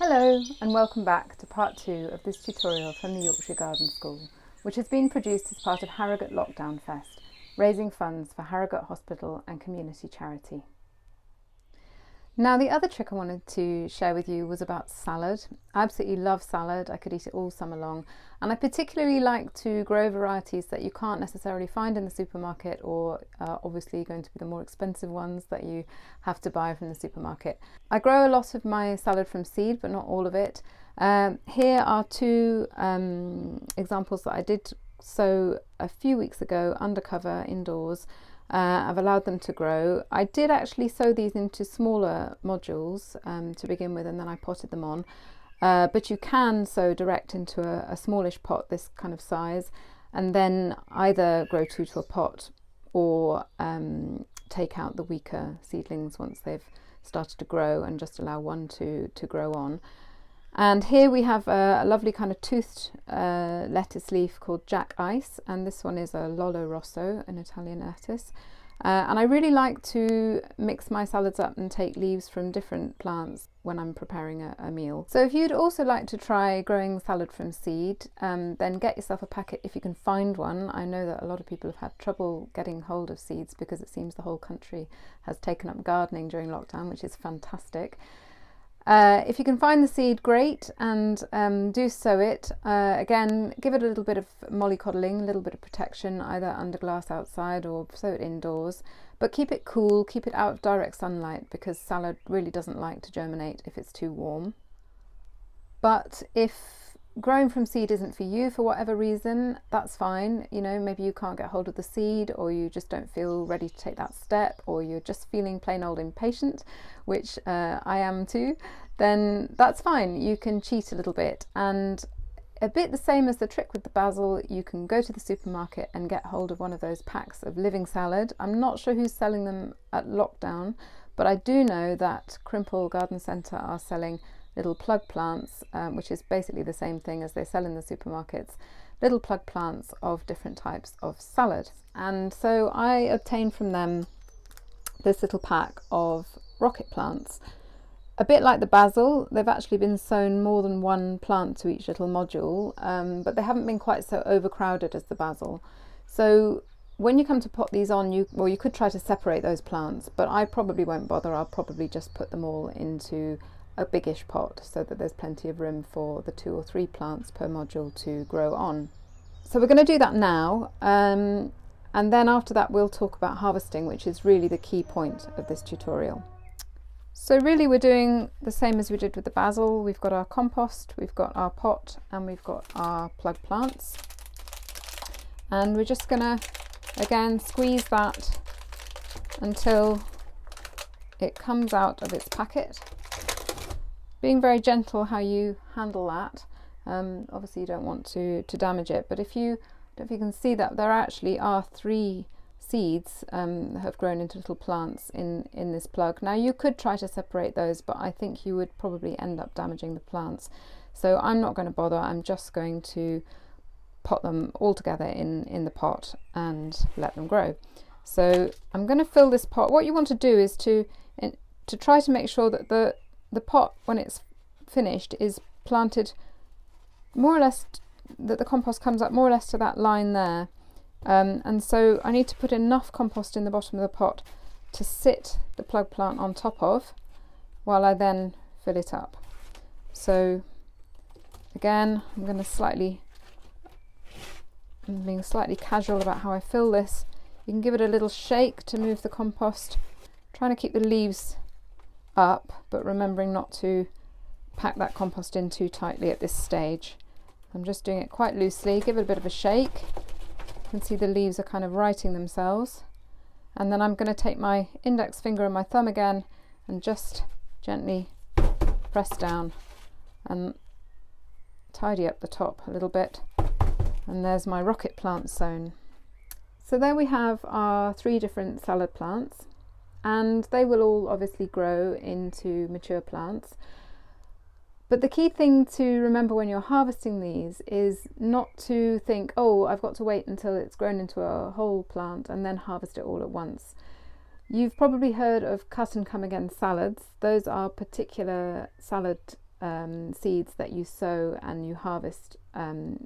Hello and welcome back to part 2 of this tutorial from the Yorkshire Garden School, which has been produced as part of Harrogate Lockdown Fest, raising funds for Harrogate Hospital and community charity. Now, the other trick I wanted to share with you was about salad. I absolutely love salad. I could eat it all summer long, and I particularly like to grow varieties that you can't necessarily find in the supermarket, or obviously going to be the more expensive ones that you have to buy from the supermarket. I grow a lot of my salad from seed, but not all of it. Here are two examples that I did sow a few weeks ago undercover indoors. I've allowed them to grow. I did actually sow these into smaller modules to begin with, and then I potted them on. But you can sow direct into a smallish pot this kind of size, and then either grow two to a pot or take out the weaker seedlings once they've started to grow and just allow one to grow on. And here we have a lovely kind of toothed lettuce leaf called Jack Ice, and this one is a Lollo Rosso, an Italian lettuce. And I really like to mix my salads up and take leaves from different plants when I'm preparing a meal. So if you'd also like to try growing salad from seed, then get yourself a packet if you can find one. I know that a lot of people have had trouble getting hold of seeds because it seems the whole country has taken up gardening during lockdown, which is fantastic. If you can find the seed, great, and do sow it. Again, give it a little bit of mollycoddling, a little bit of protection, either under glass outside or sow it indoors. But keep it cool, keep it out of direct sunlight, because salad really doesn't like to germinate if it's too warm. But if growing from seed isn't for you for whatever reason, that's fine. You know, maybe you can't get hold of the seed, or you just don't feel ready to take that step, or you're just feeling plain old impatient, which I am too, then that's fine. You can cheat a little bit, and a bit the same as the trick with the basil, you can go to the supermarket and get hold of one of those packs of living salad. I'm not sure who's selling them at lockdown, but I do know that Crimple Garden Centre are selling little plug plants, which is basically the same thing as they sell in the supermarkets, little plug plants of different types of salad. And so I obtained from them this little pack of rocket plants. A bit like the basil, they've actually been sown more than one plant to each little module, but they haven't been quite so overcrowded as the basil. So when you come to pot these on, you could try to separate those plants, but I probably won't bother. I'll probably just put them all into a biggish pot so that there's plenty of room for the 2 or 3 plants per module to grow on. So we're going to do that now, and then after that we'll talk about harvesting, which is really the key point of this tutorial. So really we're doing the same as we did with the basil. We've got our compost, we've got our pot, and we've got our plug plants, and we're just going to again squeeze that until it comes out of its packet. Being very gentle how you handle that. Obviously you don't want to damage it, but if you can see that there actually are 3 seeds that have grown into little plants in this plug. Now you could try to separate those, but I think you would probably end up damaging the plants. So I'm not going to bother. I'm just going to pot them all together in the pot and let them grow. So I'm going to fill this pot. What you want to do is to try to make sure that the pot, when it's finished, is planted more or less, that the compost comes up more or less to that line there. And so I need to put enough compost in the bottom of the pot to sit the plug plant on top of, while I then fill it up. So again, I'm being slightly casual about how I fill this. You can give it a little shake to move the compost, trying to keep the leaves up, but remembering not to pack that compost in too tightly at this stage. I'm just doing it quite loosely. Give it a bit of a shake. You can see the leaves are kind of righting themselves, and then I'm going to take my index finger and my thumb again and just gently press down and tidy up the top a little bit, and there's my rocket plant sown. So there we have our 3 different salad plants, and they will all obviously grow into mature plants. But the key thing to remember when you're harvesting these is not to think, oh, I've got to wait until it's grown into a whole plant and then harvest it all at once. You've probably heard of cut and come again salads. Those are particular salad seeds that you sow and you harvest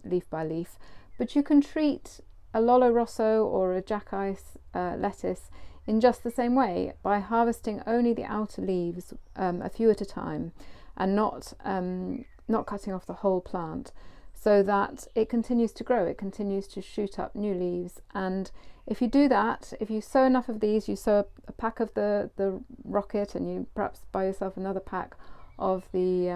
leaf by leaf, but you can treat a Lollo Rosso or a jack ice lettuce in just the same way, by harvesting only the outer leaves, a few at a time, and not cutting off the whole plant, so that it continues to grow, it continues to shoot up new leaves. And if you do that, if you sow enough of these, you sow a pack of the rocket, and you perhaps buy yourself another pack of the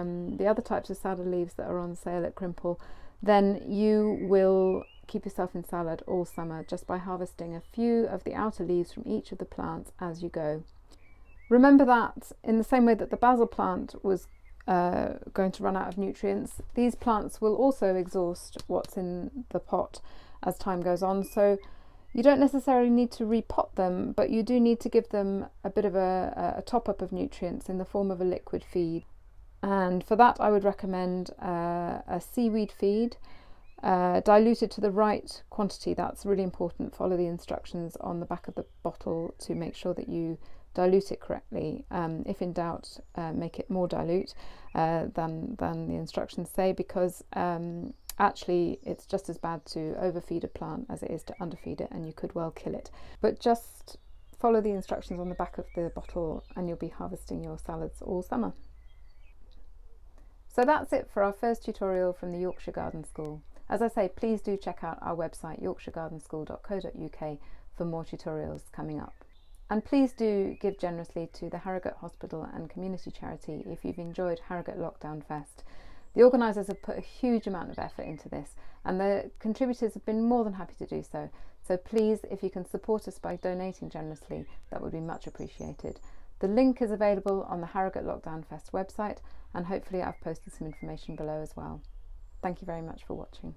other types of salad leaves that are on sale at Crimple, then you will keep yourself in salad all summer just by harvesting a few of the outer leaves from each of the plants as you go. Remember that in the same way that the basil plant was going to run out of nutrients, these plants will also exhaust what's in the pot as time goes on. So you don't necessarily need to repot them, but you do need to give them a bit of a top-up of nutrients in the form of a liquid feed. And for that I would recommend a seaweed feed, diluted to the right quantity. That's really important. Follow the instructions on the back of the bottle to make sure that you dilute it correctly. If in doubt, make it more dilute than the instructions say, because actually it's just as bad to overfeed a plant as it is to underfeed it, and you could well kill it. But just follow the instructions on the back of the bottle and you'll be harvesting your salads all summer. So that's it for our first tutorial from the Yorkshire Garden School. As I say, please do check out our website yorkshiregardenschool.co.uk for more tutorials coming up. And please do give generously to the Harrogate Hospital and Community Charity if you've enjoyed Harrogate Lockdown Fest. The organisers have put a huge amount of effort into this, and the contributors have been more than happy to do so. So please, if you can support us by donating generously, that would be much appreciated. The link is available on the Harrogate Lockdown Fest website, and hopefully I've posted some information below as well. Thank you very much for watching.